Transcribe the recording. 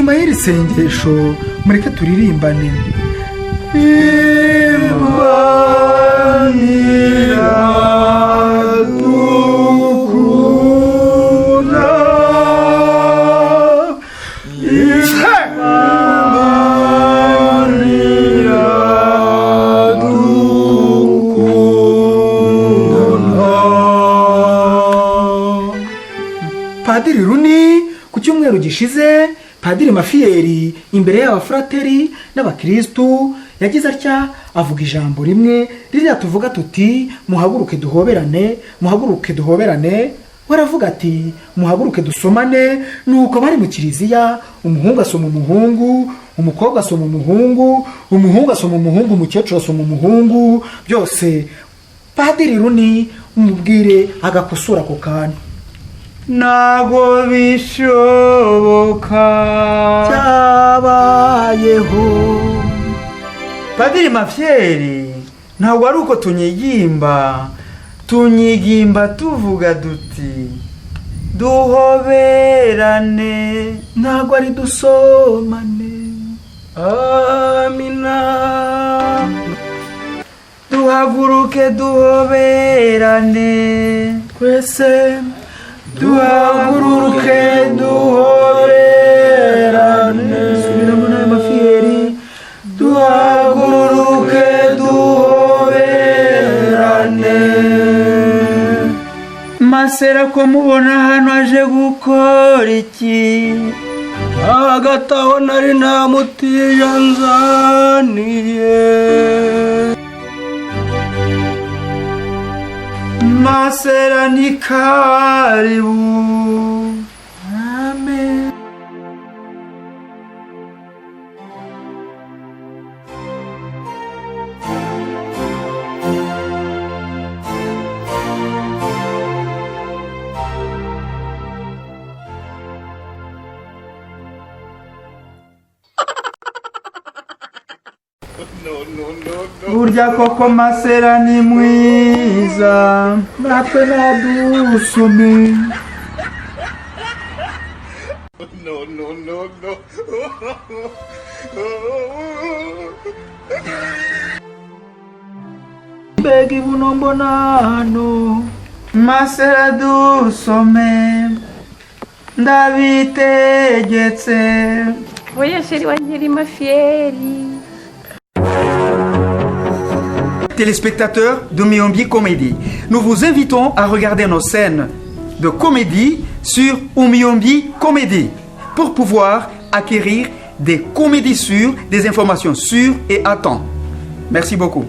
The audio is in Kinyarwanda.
nyuma y'iri sengesho mureke turirimbane. Padiri Runi ku cyumweru gishize, Padiri Mafiyeri imbere y'abafurateri n'abakristu yagize atya avuga ijambo rimwe ririya tuvuga tuti muhaguruke duhoberane, muhaguruke duhoberane. Waravuga ati muhaguruke dusomane. Nuko bari mu kiliziya, umuhungu asoma umuhungu, umukobwa asoma umuhungu, umuhungu asoma umuhungu, umukecuru asoma umuhungu, byose Padiri Runi umubwire agakosora ako kantu. Nago bishoboka cyabayeho. Padiri Mafiyeri, ntabwo ari uko tunyigimba tuvuga duti duhoberane, ntabwo ari dusomane. Amina. Duhaguruke duhoberane, Twese duhaguruke duhoberane. subiramo nawe Mafiyeri. Duhaguruke duhoberane. Masera ko mubona hano aje gukora iki? Hagati aho nari namutije nzaniye. Masera ni karibu. Amen. Burya koko Masera ni mwiza, natwe nadusome. Mbega ibuno mbona hano. Masera dusome, ndabitegetse. Oya chérie wanyeri Mafiyeri. Téléspectateurs de Oumyombi Comédie, nous vous invitons à regarder nos scènes de comédie sur Oumyombi Comédie pour pouvoir acquérir des comédies sûres, des informations sûres et à temps. Merci beaucoup.